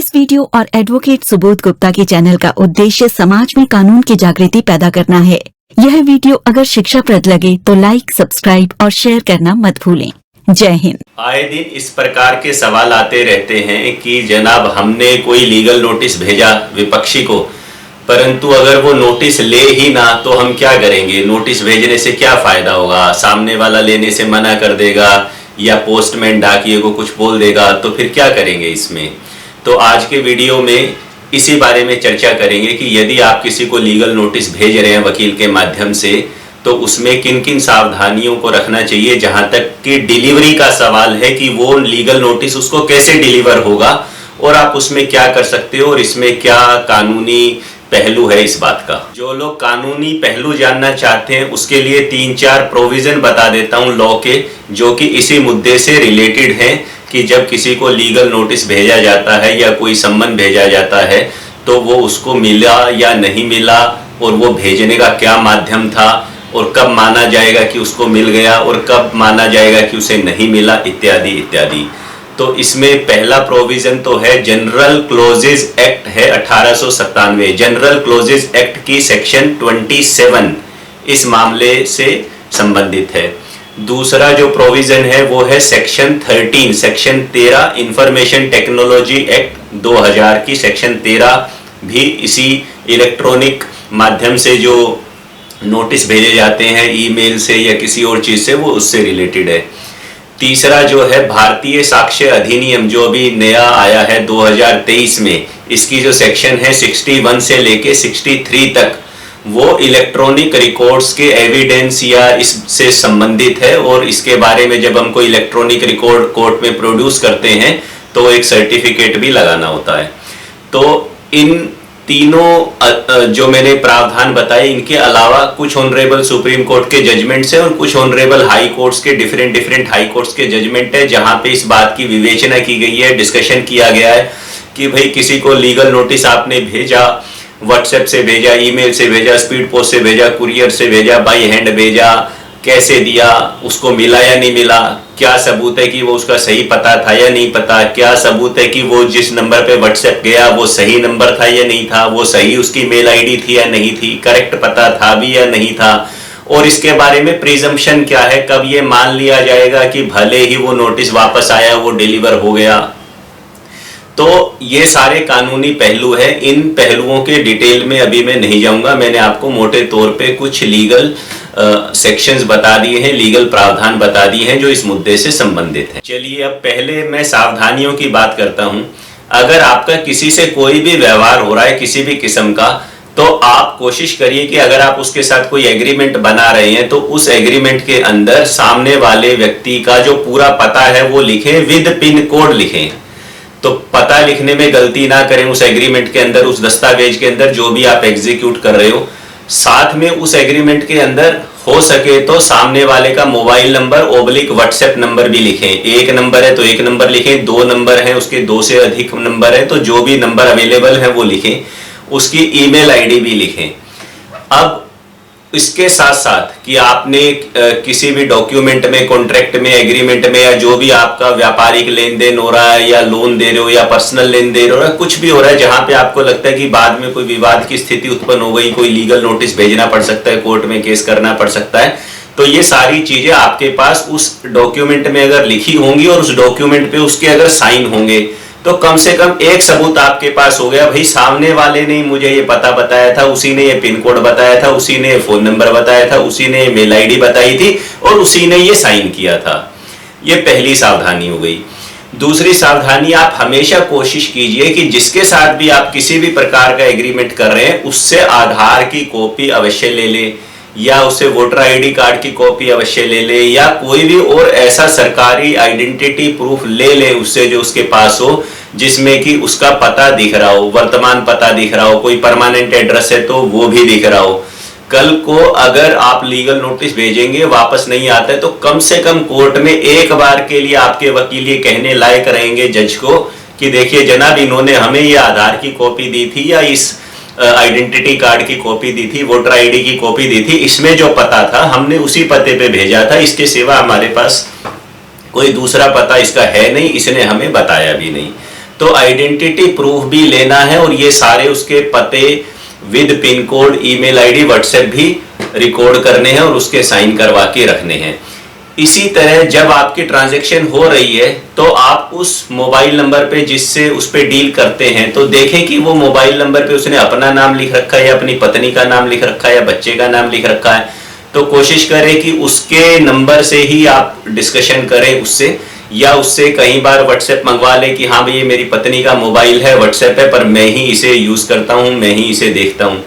इस वीडियो और एडवोकेट सुबोध गुप्ता के चैनल का उद्देश्य समाज में कानून की जागृति पैदा करना है। यह वीडियो अगर शिक्षाप्रद लगे तो लाइक, सब्सक्राइब और शेयर करना मत भूलें। जय हिंद। आए दिन इस प्रकार के सवाल आते रहते हैं कि जनाब हमने कोई लीगल नोटिस भेजा विपक्षी को, परंतु अगर वो नोटिस ले ही ना तो हम क्या करेंगे? नोटिस भेजने से क्या फायदा होगा? सामने वाला लेने से मना कर देगा या पोस्टमैन डाकिए को कुछ बोल देगा, तो फिर क्या करेंगे इसमें? तो आज के वीडियो में इसी बारे में चर्चा करेंगे कि यदि आप किसी को लीगल नोटिस भेज रहे हैं वकील के माध्यम से, तो उसमें किन किन सावधानियों को रखना चाहिए। जहां तक कि डिलीवरी का सवाल है कि वो लीगल नोटिस उसको कैसे डिलीवर होगा और आप उसमें क्या कर सकते हो और इसमें क्या कानूनी पहलू है इस बात का। जो लोग कानूनी पहलू जानना चाहते हैं उसके लिए 3-4 प्रोविजन बता देता हूं लॉ के, जो कि इसी मुद्दे से रिलेटेड हैं कि जब किसी को लीगल नोटिस भेजा जाता है या कोई सम्मन भेजा जाता है तो वो उसको मिला या नहीं मिला, और वो भेजने का क्या माध्यम था, और कब माना जाएगा कि उसको मिल गया और कब माना जाएगा कि उसे नहीं मिला, इत्यादि इत्यादि। तो इसमें पहला प्रोविजन तो है जनरल क्लोजेज एक्ट है 1897। जनरल क्लोजेज एक्ट की सेक्शन 27 इस मामले से संबंधित है। दूसरा जो प्रोविजन है वो है सेक्शन 13 इंफॉर्मेशन टेक्नोलॉजी एक्ट 2000 की सेक्शन 13 भी इसी इलेक्ट्रॉनिक माध्यम से जो नोटिस भेजे जाते हैं ईमेल से या किसी और चीज से, वो उससे रिलेटेड है। तीसरा जो है भारतीय साक्ष्य अधिनियम जो अभी नया आया है 2023 में, इसकी जो सेक्शन है 61 से लेके 63 तक, वो इलेक्ट्रॉनिक रिकॉर्ड्स के एविडेंस या इससे संबंधित है। और इसके बारे में जब हम कोई इलेक्ट्रॉनिक रिकॉर्ड कोर्ट में प्रोड्यूस करते हैं तो एक सर्टिफिकेट भी लगाना होता है। तो इन तीनों जो मैंने प्रावधान बताए, इनके अलावा कुछ ऑनरेबल सुप्रीम कोर्ट के जजमेंट्स है और कुछ ऑनरेबल हाई कोर्ट्स के डिफरेंट हाई कोर्ट्स के जजमेंट है, जहां पे इस बात की विवेचना की गई है, डिस्कशन किया गया है कि भाई किसी को लीगल नोटिस आपने भेजा, व्हाट्सएप से भेजा, ईमेल से भेजा, स्पीड पोस्ट से भेजा, कुरियर से भेजा, बाई हैंड भेजा, कैसे दिया, उसको मिला या नहीं मिला, क्या सबूत है कि वो उसका सही पता था या नहीं पता, क्या सबूत है कि वो जिस नंबर पे व्हाट्सएप गया वो सही नंबर था या नहीं था, वो सही उसकी मेल आईडी थी या नहीं थी, करेक्ट पता था भी या नहीं था, और इसके बारे में प्रिजम्पशन क्या है, कब ये मान लिया जाएगा कि भले ही वो नोटिस वापस आया वो डिलीवर हो गया। तो ये सारे कानूनी पहलू है। इन पहलुओं के डिटेल में अभी मैं नहीं जाऊंगा, मैंने आपको मोटे तौर पे कुछ लीगल सेक्शंस बता दिए हैं, लीगल प्रावधान बता दिए हैं जो इस मुद्दे से संबंधित है। चलिए अब पहले मैं सावधानियों की बात करता हूं। अगर आपका किसी से कोई भी व्यवहार हो रहा है किसी भी किस्म का, तो आप कोशिश करिए कि अगर आप उसके साथ कोई एग्रीमेंट बना रहे हैं तो उस एग्रीमेंट के अंदर सामने वाले व्यक्ति का जो पूरा पता है वो लिखें, विद पिन कोड लिखें। तो पता लिखने में गलती ना करें उस एग्रीमेंट के अंदर, उस दस्तावेज के अंदर जो भी आप एग्जीक्यूट कर रहे हो। साथ में उस एग्रीमेंट के अंदर हो सके तो सामने वाले का मोबाइल नंबर / व्हाट्सएप नंबर भी लिखें। एक नंबर है तो एक नंबर लिखें, 2 नंबर है उसके 2 से अधिक नंबर है तो जो भी नंबर अवेलेबल है वो लिखें, उसकी ईमेल आईडी भी लिखें। अब इसके साथ साथ कि आपने किसी भी डॉक्यूमेंट में, कॉन्ट्रैक्ट में, एग्रीमेंट में, या जो भी आपका व्यापारिक लेन देन हो रहा है या लोन दे रहे हो या पर्सनल लेन देन हो रहा है, कुछ भी हो रहा है जहां पे आपको लगता है कि बाद में कोई विवाद की स्थिति उत्पन्न हो गई, कोई लीगल नोटिस भेजना पड़ सकता है, कोर्ट में केस करना पड़ सकता है, तो ये सारी चीजें आपके पास उस डॉक्यूमेंट में अगर लिखी होंगी और उस डॉक्यूमेंट पे उसके अगर साइन होंगे, तो कम से कम एक सबूत आपके पास हो गया, भाई सामने वाले ने मुझे ये पता बताया था, उसी ने ये पिन कोड बताया था, उसी ने फोन नंबर बताया था, उसी ने मेल आईडी बताई थी और उसी ने ये साइन किया था। ये पहली सावधानी हो गई। दूसरी सावधानी, आप हमेशा कोशिश कीजिए कि जिसके साथ भी आप किसी भी प्रकार का एग्रीमेंट कर रहे हैं उससे आधार की कॉपी अवश्य ले ले, या उससे वोटर आईडी कार्ड की कॉपी अवश्य ले ले, या कोई भी और ऐसा सरकारी आइडेंटिटी प्रूफ ले ले उससे जो उसके पास हो, जिसमें कि उसका पता दिख रहा हो, वर्तमान पता दिख रहा हो, कोई परमानेंट एड्रेस है तो वो भी दिख रहा हो। कल को अगर आप लीगल नोटिस भेजेंगे वापस नहीं आता है तो कम से कम कोर्ट में एक बार के लिए आपके वकील ये कहने लायक रहेंगे जज को कि देखिए जनाब, इन्होंने हमें ये आधार की कॉपी दी थी या इस आइडेंटिटी कार्ड की कॉपी दी थी, वोटर आईडी की कॉपी दी थी, इसमें जो पता था हमने उसी पते पे भेजा था, इसके सिवा हमारे पास कोई दूसरा पता इसका है नहीं, इसने हमें बताया भी नहीं। तो आइडेंटिटी प्रूफ भी लेना है और ये सारे उसके पते with pin code, email ID, WhatsApp भी रिकॉर्ड करने हैं और उसके साइन करवा के रखने हैं। इसी तरह जब आपकी ट्रांजैक्शन हो रही है तो आप उस मोबाइल नंबर पे जिससे उस पे डील करते हैं तो देखें कि वो मोबाइल नंबर पे उसने अपना नाम लिख रखा है या अपनी पत्नी का नाम लिख रखा है या बच्चे का नाम लिख रखा है। तो कोशिश करें कि उसके नंबर से ही आप डिस्कशन करें उससे, या उससे कई बार व्हाट्सएप मंगवा लें कि हाँ भाई ये मेरी पत्नी का मोबाइल है, व्हाट्सएप है, पर मैं ही इसे यूज करता हूँ, मैं ही इसे देखता हूँ।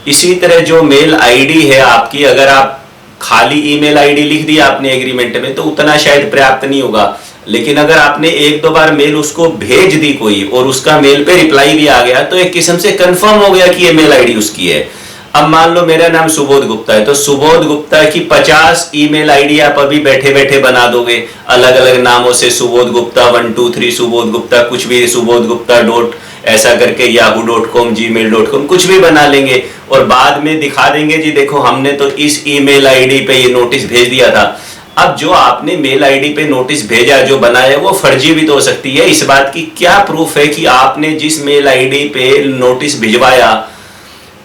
इसी तरह जो मेल आईडी है आपकी, अगर आप खाली ईमेल आईडी लिख दिया आपने एग्रीमेंट में तो उतना शायद पर्याप्त नहीं होगा, लेकिन अगर आपने एक दो बार मेल उसको भेज दी कोई और उसका मेल पे रिप्लाई भी आ गया तो एक किस्म से कंफर्म हो गया कि ये मेल आईडी उसकी है। अब मान लो मेरा नाम सुबोध गुप्ता है, तो सुबोध गुप्ता की 50 ईमेल आईडी आप अभी बैठे बैठे बना दोगे अलग अलग नामों से, सुबोध गुप्ता 1 2 3 सुबोध गुप्ता कुछ भी, सुबोध गुप्ता डॉट ऐसा करके yahoo.com, gmail.com कुछ भी बना लेंगे और बाद में दिखा देंगे जी देखो हमने तो इस ईमेल आईडी पे ये नोटिस भेज दिया था। अब जो आपने मेल आईडी पे नोटिस भेजा जो बनाया वो फर्जी भी तो हो सकती है। इस बात की क्या प्रूफ है कि आपने जिस मेल आईडी पे नोटिस भिजवाया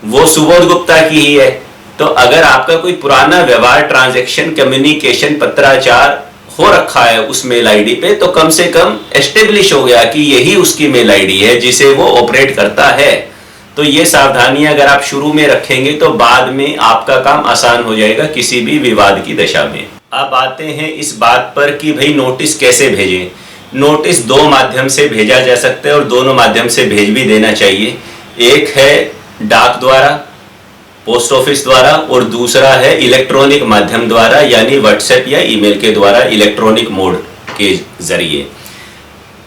वो सुबोध गुप्ता की ही है? तो अगर आपका कोई पुराना व्यवहार, ट्रांजैक्शन, कम्युनिकेशन, पत्राचार हो रखा है उस मेल आईडी पे तो कम से कम एस्टेब्लिश हो गया कि यही उसकी मेल आईडी है जिसे वो ऑपरेट करता है। तो ये सावधानियां अगर आप शुरू में रखेंगे तो बाद में आपका काम आसान हो जाएगा किसी भी विवाद की दशा में। अब आते हैं इस बात पर कि भाई नोटिस कैसे भेजें। नोटिस दो माध्यम से भेजा जा सकता है और दोनों माध्यम से भेज भी देना चाहिए। एक है डाक द्वारा, पोस्ट ऑफिस द्वारा, और दूसरा है इलेक्ट्रॉनिक माध्यम द्वारा यानी व्हाट्सएप या ईमेल के द्वारा, इलेक्ट्रॉनिक मोड के जरिए।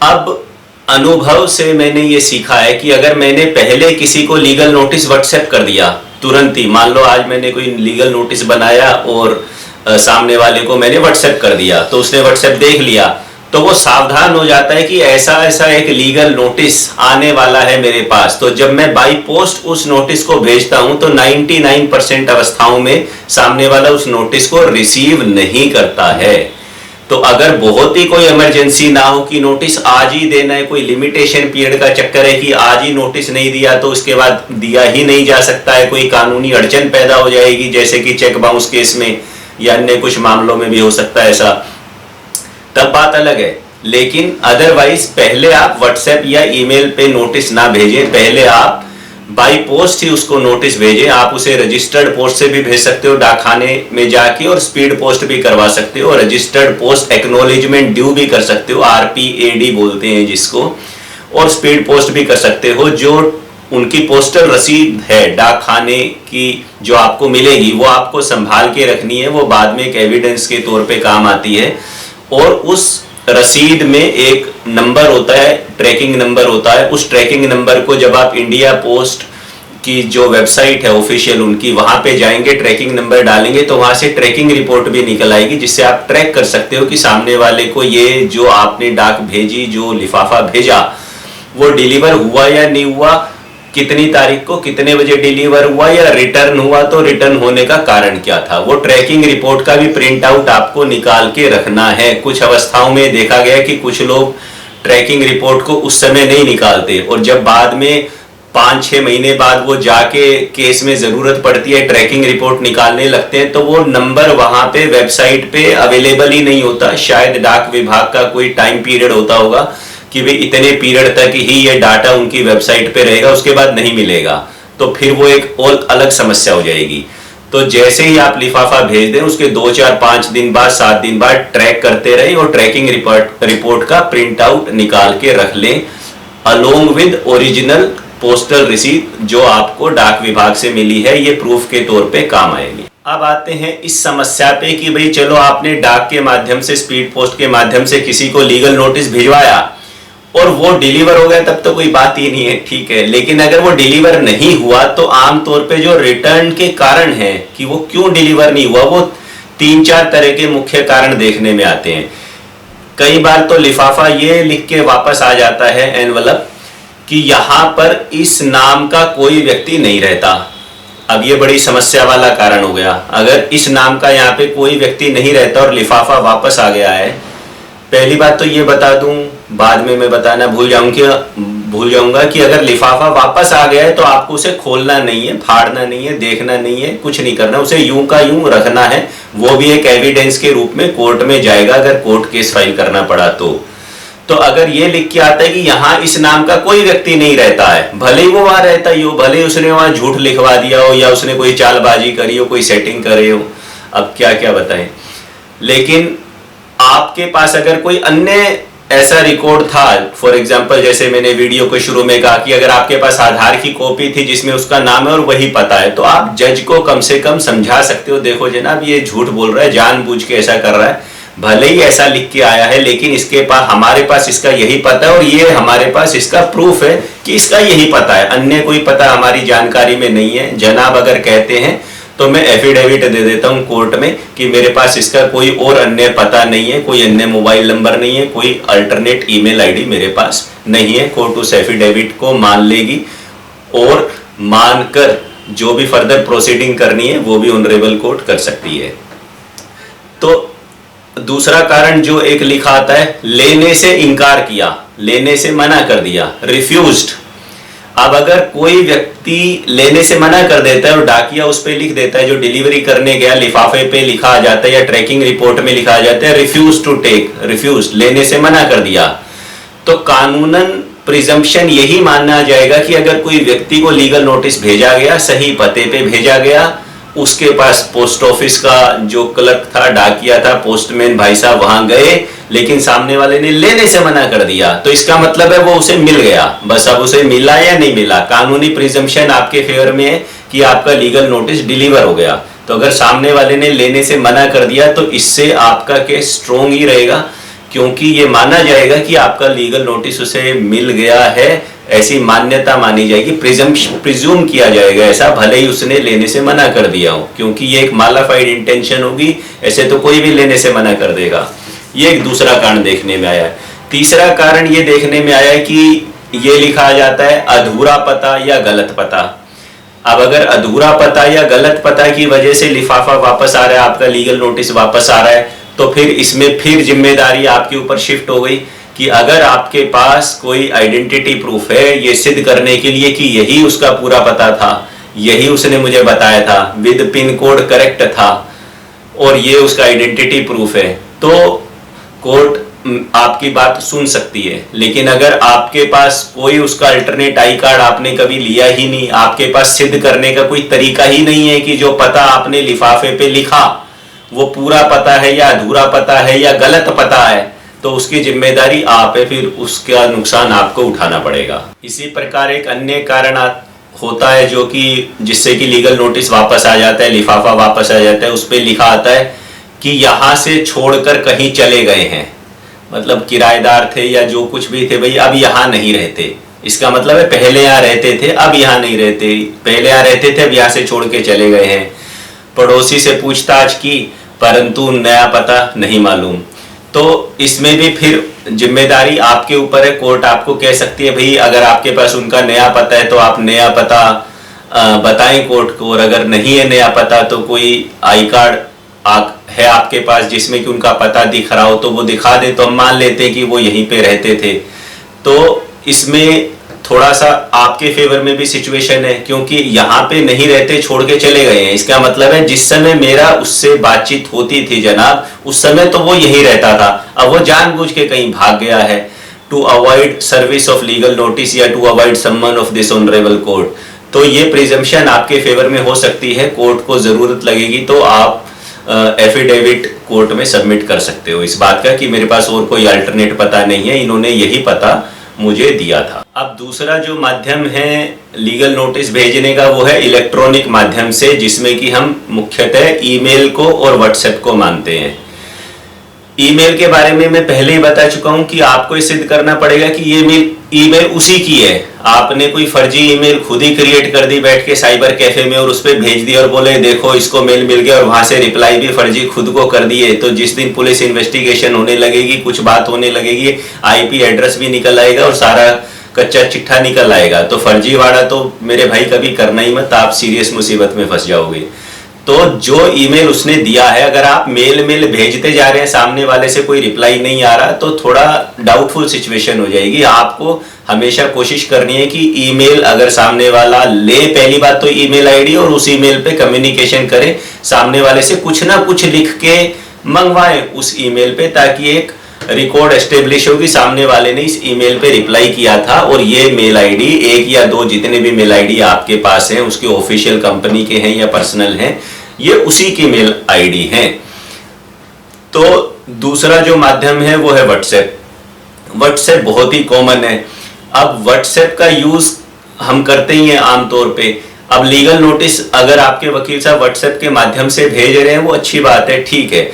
अब अनुभव से मैंने ये सीखा है कि अगर मैंने पहले किसी को लीगल नोटिस व्हाट्सएप कर दिया तुरंत ही, मान लो आज मैंने कोई लीगल नोटिस बनाया और सामने वाले को मैंने व्हाट्सएप कर दिया तो उसने व्हाट्सएप देख लिया तो वो सावधान हो जाता है कि ऐसा ऐसा एक लीगल नोटिस आने वाला है मेरे पास। तो जब मैं बाई पोस्ट उस नोटिस को भेजता हूं तो 99% अवस्थाओं में सामने वाला उस नोटिस को रिसीव नहीं करता है। तो अगर बहुत ही कोई इमरजेंसी ना हो कि नोटिस आज ही देना है, कोई लिमिटेशन पीरियड का चक्कर है कि आज ही नोटिस नहीं दिया तो उसके बाद दिया ही नहीं जा सकता है, कोई कानूनी अड़चन पैदा हो जाएगी जैसे कि चेक बाउंस केस में या अन्य कुछ मामलों में भी हो सकता है ऐसा, तब बात अलग है। लेकिन अदरवाइज पहले आप व्हाट्सएप या ईमेल पे नोटिस ना भेजें, पहले आप बाई पोस्ट ही उसको नोटिस भेजें। आप उसे रजिस्टर्ड पोस्ट से भी भेज सकते हो डाकखाने में जाके, और स्पीड पोस्ट भी करवा सकते हो, रजिस्टर्ड पोस्ट एक्नॉलेजमेंट ड्यू भी कर सकते हो, RPAD बोलते हैं जिसको, और स्पीड पोस्ट भी कर सकते हो। जो उनकी पोस्टल रसीद है डाकखाने की जो आपको मिलेगी वो आपको संभाल के रखनी है, वो बाद में एक एविडेंस के तौर पे काम आती है। और उस रसीद में एक नंबर होता है, ट्रैकिंग नंबर होता है। उस ट्रैकिंग नंबर को जब आप इंडिया पोस्ट की जो वेबसाइट है ऑफिशियल उनकी, वहां पे जाएंगे, ट्रैकिंग नंबर डालेंगे तो वहां से ट्रैकिंग रिपोर्ट भी निकल आएगी जिससे आप ट्रैक कर सकते हो कि सामने वाले को ये जो आपने डाक भेजी, जो लिफाफा भेजा, वो डिलीवर हुआ या नहीं हुआ, कितनी तारीख को कितने बजे डिलीवर हुआ, या रिटर्न हुआ तो रिटर्न होने का कारण क्या था। वो ट्रैकिंग रिपोर्ट का भी प्रिंट आउट आपको निकाल के रखना है। कुछ अवस्थाओं में देखा गया कि कुछ लोग ट्रैकिंग रिपोर्ट को उस समय नहीं निकालते और जब बाद में 5-6 महीने बाद वो जाके केस में जरूरत पड़ती है ट्रैकिंग रिपोर्ट निकालने लगते हैं तो वो नंबर वहां पे वेबसाइट पे अवेलेबल ही नहीं होता। शायद डाक विभाग का कोई टाइम पीरियड होता होगा कि भाई इतने पीरियड तक ही ये डाटा उनकी वेबसाइट पे रहेगा, उसके बाद नहीं मिलेगा, तो फिर वो एक और अलग समस्या हो जाएगी। तो जैसे ही आप लिफाफा भेज दें उसके 2, 4, 5 दिन बाद, 7 दिन बाद ट्रैक करते रहें और ट्रैकिंग रिपोर्ट का प्रिंट आउट निकाल के रख लें along with original postal receipt जो आपको डाक विभाग से मिली है, ये प्रूफ के तौर पे काम आएगी। अब आते हैं इस समस्या पे कि भाई चलो आपने डाक के माध्यम से, स्पीड पोस्ट के माध्यम से किसी को लीगल नोटिस भिजवाया और वो डिलीवर हो गया तब तो कोई बात ही नहीं है, ठीक है। लेकिन अगर वो डिलीवर नहीं हुआ तो आमतौर पे जो रिटर्न के कारण है कि वो क्यों डिलीवर नहीं हुआ, वो 3-4 तरह के मुख्य कारण देखने में आते हैं। कई बार तो लिफाफा ये लिख के वापस आ जाता है एनवलप कि यहां पर इस नाम का कोई व्यक्ति नहीं रहता। अब ये बड़ी समस्या वाला कारण हो गया। अगर इस नाम का यहाँ पे कोई व्यक्ति नहीं रहता और लिफाफा वापस आ गया है, पहली बात तो ये बता दूं, बाद में मैं बताना भूल जाऊंगा कि अगर लिफाफा वापस आ गया है तो आपको उसे खोलना नहीं है, फाड़ना नहीं है, देखना नहीं है, कुछ नहीं करना, उसे यूं का यूं रखना है। वो भी एक एविडेंस के रूप में कोर्ट में जाएगा अगर कोर्ट केस फाइल करना पड़ा तो अगर ये लिख के आता है कि यहाँ इस नाम का कोई व्यक्ति नहीं रहता है, भले ही वो वहां रहता ही हो, भले ही उसने वहां झूठ लिखवा दिया हो या उसने कोई चालबाजी करी हो, कोई सेटिंग करे हो, अब क्या क्या बताएं। लेकिन आपके पास अगर कोई अन्य ऐसा रिकॉर्ड था, फॉर एग्जांपल जैसे मैंने वीडियो के शुरू में कहा कि अगर आपके पास आधार की कॉपी थी जिसमें उसका नाम है और वही पता है, तो आप जज को कम से कम समझा सकते हो, देखो जनाब ये झूठ बोल रहा है, जानबूझ के ऐसा कर रहा है, भले ही ऐसा लिख के आया है लेकिन इसके पास हमारे पास इसका यही पता है और ये हमारे पास इसका प्रूफ है कि इसका यही पता है, अन्य कोई पता हमारी जानकारी में नहीं है। जनाब अगर कहते हैं तो मैं एफिडेविट दे देता हूं कोर्ट में कि मेरे पास इसका कोई और अन्य पता नहीं है, कोई अन्य मोबाइल नंबर नहीं है, कोई अल्टरनेट ईमेल आईडी मेरे पास नहीं है। कोर्ट उस एफिडेविट को मान लेगी और मानकर जो भी फर्दर प्रोसीडिंग करनी है वो भी ऑनरेबल कोर्ट कर सकती है। तो दूसरा कारण जो एक लिखा आता है, लेने से इनकार किया, लेने से मना कर दिया, रिफ्यूज्ड। अब अगर कोई व्यक्ति लेने से मना कर देता है और डाकिया उस पे लिख देता है, जो डिलीवरी करने गया लिफाफे पे लिखा आ जाता है या ट्रैकिंग रिपोर्ट में लिखा आ जाता है रिफ्यूज टू टेक, रिफ्यूज, लेने से मना कर दिया, तो कानूनन प्रिजम्पशन यही मानना जाएगा कि अगर कोई व्यक्ति को लीगल नोटिस भेजा गया, सही पते पे भेजा गया, उसके पास पोस्ट ऑफिस का जो क्लर्क था, डाकिया था, पोस्टमैन भाई साहब वहां गए, लेकिन सामने वाले ने लेने से मना कर दिया, तो इसका मतलब है वो उसे मिल गया। बस अब उसे मिला या नहीं मिला, कानूनी प्रिजम्पशन आपके फेवर में है कि आपका लीगल नोटिस डिलीवर हो गया। तो अगर सामने वाले ने लेने से मना कर दिया तो इससे आपका केस स्ट्रोंग ही रहेगा, क्योंकि ये माना जाएगा कि आपका लीगल नोटिस उसे मिल गया है, ऐसी मान्यता मानी जाएगी, प्रिज्यूम किया जाएगा ऐसा, भले ही उसने लेने से मना कर दिया हो, क्योंकि ये एक मालाफाइड इंटेंशन होगी, ऐसे तो कोई भी लेने से मना कर देगा। ये एक दूसरा कारण देखने में आया है। तीसरा कारण ये देखने में आया है कि ये लिखा जाता है अधूरा पता या गलत पता। अब अगर अधूरा पता या गलत पता की वजह से लिफाफा वापस आ रहा है, आपका लीगल नोटिस वापस आ रहा है, तो फिर इसमें फिर जिम्मेदारी आपके ऊपर शिफ्ट हो गई कि अगर आपके पास कोई आइडेंटिटी प्रूफ है ये सिद्ध करने के लिए कि यही उसका पूरा पता था, यही उसने मुझे बताया था, विद पिन कोड करेक्ट था और ये उसका आइडेंटिटी प्रूफ है, तो कोर्ट आपकी बात सुन सकती है। लेकिन अगर आपके पास कोई उसका अल्टरनेट आई कार्ड आपने कभी लिया ही नहीं, आपके पास सिद्ध करने का कोई तरीका ही नहीं है कि जो पता आपने लिफाफे पे लिखा वो पूरा पता है या अधूरा पता है या गलत पता है, तो उसकी जिम्मेदारी आप है, फिर उसका नुकसान आपको उठाना पड़ेगा। इसी प्रकार एक अन्य कारण होता है जो कि जिससे कि लीगल नोटिस वापस आ जाता है, लिफाफा वापस आ जाता है, उस पर लिखा आता है कि यहां से छोड़कर कहीं चले गए हैं, मतलब किराएदार थे या जो कुछ भी थे, भाई अब यहां नहीं रहते। इसका मतलब है पहले यहाँ रहते थे, अब यहाँ नहीं रहते, पहले यहाँ रहते थे, अब यहाँ से छोड़ के चले गए हैं। पड़ोसी से पूछताछ की परंतु नया पता नहीं मालूम, तो इसमें भी फिर जिम्मेदारी आपके ऊपर है। कोर्ट आपको कह सकती है भाई अगर आपके पास उनका नया पता है तो आप नया पता बताएं कोर्ट को, और अगर नहीं है नया पता तो कोई आई कार्ड है आपके पास जिसमें कि उनका पता दिख रहा हो तो वो दिखा दे, तो हम मान लेते हैं कि वो यहीं पे रहते थे। तो इसमें थोड़ा सा आपके फेवर में भी सिचुएशन है, क्योंकि यहाँ पे नहीं रहते, छोड़ के चले गए हैं। इसका मतलब है जिस समय मेरा उससे बातचीत होती थी जनाब, उस समय तो वो यही रहता था, अब वो जानबूझ के कहीं भाग गया है to avoid service of legal notice या to avoid someone of this honourable court. तो ये प्रिजम्पशन आपके फेवर में हो सकती है। कोर्ट को जरूरत लगेगी तो आप एफिडेविट कोर्ट में सबमिट कर सकते हो इस बात का कि मेरे पास और कोई अल्टरनेट पता नहीं है, इन्होंने यही पता मुझे दिया था। अब दूसरा जो माध्यम है लीगल नोटिस भेजने का वो है इलेक्ट्रॉनिक माध्यम से, जिसमें कि हम मुख्यतः ईमेल को और व्हाट्सएप को मानते हैं। ईमेल के बारे में मैं पहले ही बता चुका हूं कि आपको सिद्ध करना पड़ेगा कि ये ईमेल उसी की है। आपने कोई फर्जी ईमेल खुद ही क्रिएट कर दी बैठ के साइबर कैफे में और उस पर भेज दिया और बोले देखो इसको मेल मिल गया, और वहां से रिप्लाई भी फर्जी खुद को कर दिए, तो जिस दिन पुलिस इन्वेस्टिगेशन होने लगेगी, कुछ बात होने लगेगी, आईपी एड्रेस भी निकल आएगा और सारा कच्चा चिट्ठा निकल आएगा। तो फर्जीवाड़ा तो मेरे भाई कभी करना ही मत, आप सीरियस मुसीबत में फंस जाओगे। तो जो ईमेल उसने दिया है, अगर आप मेल भेजते जा रहे हैं, सामने वाले से कोई रिप्लाई नहीं आ रहा, तो थोड़ा डाउटफुल सिचुएशन हो जाएगी। आपको हमेशा कोशिश करनी है कि ईमेल अगर सामने वाला ले, पहली बात तो ईमेल आईडी, और उस ईमेल पे कम्युनिकेशन करें, सामने वाले से कुछ ना कुछ लिख के मंगवाएं उस ईमेल पे, ताकि एक रिकॉर्ड एस्टेब्लिश हो कि सामने वाले ने इस ईमेल पे रिप्लाई किया था और ये मेल आईडी, एक या दो जितने भी मेल आईडी आपके पास हैं, उसके ऑफिशियल कंपनी के हैं या पर्सनल हैं, ये उसी की मेल आईडी हैं। तो दूसरा जो माध्यम है वो है व्हाट्सएप। व्हाट्सएप बहुत ही कॉमन है। अब व्हाट्सएप का यूज हम करते ही हैं आमतौर पे। अब लीगल नोटिस अगर आपके वकील साहब व्हाट्सएप के माध्यम से भेज रहे हैं, वो अच्छी बात है, ठीक है।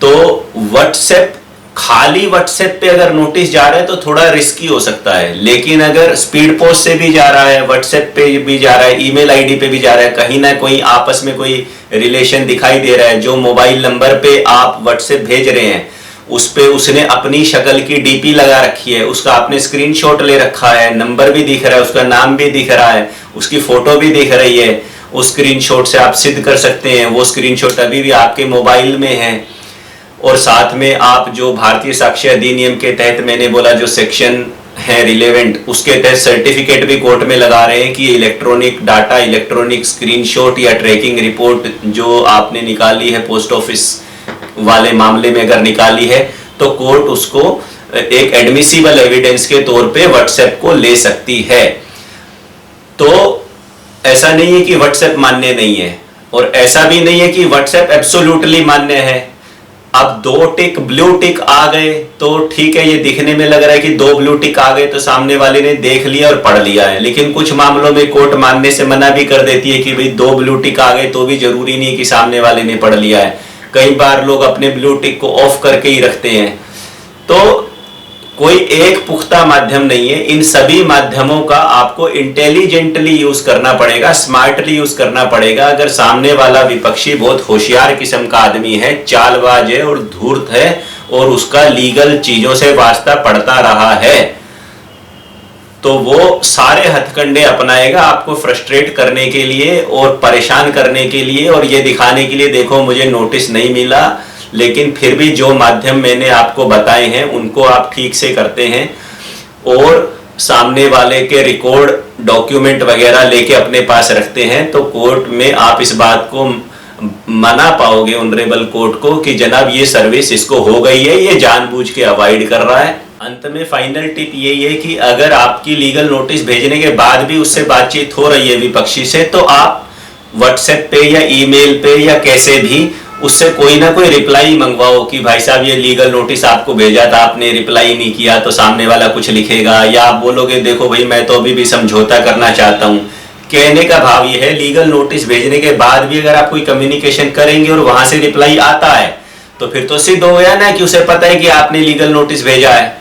तो व्हाट्सएप, खाली व्हाट्सएप पे अगर नोटिस जा रहा है तो थोड़ा रिस्की हो सकता है, लेकिन अगर स्पीड पोस्ट से भी जा रहा है, व्हाट्सएप पे भी जा रहा है, ईमेल आईडी पे भी जा रहा है, कहीं ना कहीं आपस में कोई रिलेशन दिखाई दे रहा है, जो मोबाइल नंबर पे आप व्हाट्सएप भेज रहे हैं उस पे उसने अपनी शक्ल की डीपी लगा रखी है, उसका आपने स्क्रीनशॉट ले रखा है, नंबर भी दिख रहा है, उसका नाम भी दिख रहा है, उसकी फोटो भी दिख रही है, उस स्क्रीनशॉट से आप सिद्ध कर सकते हैं वो स्क्रीनशॉट अभी भी आपके मोबाइल में है। और साथ में आप जो भारतीय साक्ष्य अधिनियम के तहत मैंने बोला जो सेक्शन है रिलेवेंट, उसके तहत सर्टिफिकेट भी कोर्ट में लगा रहे हैं कि इलेक्ट्रॉनिक डाटा, इलेक्ट्रॉनिक स्क्रीनशॉट या ट्रैकिंग रिपोर्ट जो आपने निकाली है पोस्ट ऑफिस वाले मामले में अगर निकाली है, तो कोर्ट उसको एक एडमिसिबल एविडेंस के तौर पे व्हाट्सएप को ले सकती है। तो ऐसा नहीं है कि व्हाट्सएप मान्य नहीं है, और ऐसा भी नहीं है कि व्हाट्सएप एब्सोल्युटली मान्य है। अब 2 टिक ब्लू टिक आ गए तो ठीक है, ये दिखने में लग रहा है कि 2 ब्लू टिक आ गए तो सामने वाले ने देख लिया और पढ़ लिया है, लेकिन कुछ मामलों में कोर्ट मानने से मना भी कर देती है कि भाई 2 ब्लू टिक आ गए तो भी जरूरी नहीं कि सामने वाले ने पढ़ लिया है। कई बार लोग अपने ब्लू टिक को ऑफ करके ही रखते हैं। तो कोई एक पुख्ता माध्यम नहीं है, इन सभी माध्यमों का आपको इंटेलिजेंटली यूज करना पड़ेगा, स्मार्टली यूज करना पड़ेगा। अगर सामने वाला विपक्षी बहुत होशियार किस्म का आदमी है, चालबाज है और धूर्त है, और उसका लीगल चीजों से वास्ता पड़ता रहा है, तो वो सारे हथकंडे अपनाएगा आपको फ्रस्ट्रेट करने के लिए और परेशान करने के लिए, और ये दिखाने के लिए देखो मुझे नोटिस नहीं मिला। लेकिन फिर भी जो माध्यम मैंने आपको बताए हैं उनको आप ठीक से करते हैं और सामने वाले के रिकॉर्ड, डॉक्यूमेंट वगैरह लेके अपने पास रखते हैं, तो कोर्ट में आप इस बात को मना पाओगे ऑनरेबल कोर्ट को कि जनाब ये सर्विस इसको हो गई है, ये जानबूझ के अवॉइड कर रहा है। अंत में फाइनल टिप यही है कि अगर आपकी लीगल नोटिस भेजने के बाद भी उससे बातचीत हो रही है विपक्षी से, तो आप व्हाट्सएप पे या ईमेल पे या कैसे भी उससे कोई ना कोई रिप्लाई मंगवाओ कि भाई साहब ये लीगल नोटिस आपको भेजा था, आपने रिप्लाई नहीं किया, तो सामने वाला कुछ लिखेगा, या आप बोलोगे देखो भाई मैं तो अभी भी समझौता करना चाहता हूँ। कहने का भाव ये है, लीगल नोटिस भेजने के बाद भी अगर आप कोई कम्युनिकेशन करेंगे और वहां से रिप्लाई आता है, तो फिर तो सिद्ध हो गया ना कि उसे पता है कि आपने लीगल नोटिस भेजा है।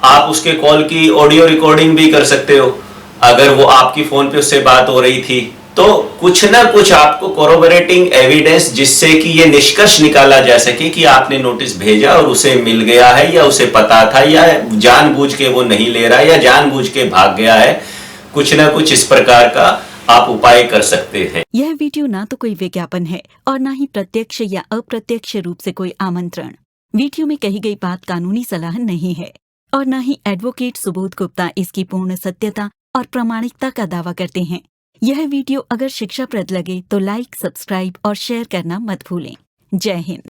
आप उसके कॉल की ऑडियो रिकॉर्डिंग भी कर सकते हो अगर वो आपकी फोन पे उससे बात हो रही थी, तो कुछ ना कुछ आपको कोरोबोरेटिंग एविडेंस जिससे कि ये निष्कर्ष निकाला जा सके कि आपने नोटिस भेजा और उसे मिल गया है, या उसे पता था, या जानबूझ के वो नहीं ले रहा है, या जानबूझ के भाग गया है, कुछ ना कुछ इस प्रकार का आप उपाय कर सकते हैं। यह वीडियो ना तो कोई विज्ञापन है और ना ही प्रत्यक्ष या अप्रत्यक्ष रूप से कोई आमंत्रण। वीडियो में कही गई बात कानूनी सलाह नहीं है और न ही एडवोकेट सुबोध गुप्ता इसकी पूर्ण सत्यता और प्रामाणिकता का दावा करते हैं। यह वीडियो अगर शिक्षाप्रद लगे तो लाइक, सब्सक्राइब और शेयर करना मत भूलें। जय हिंद।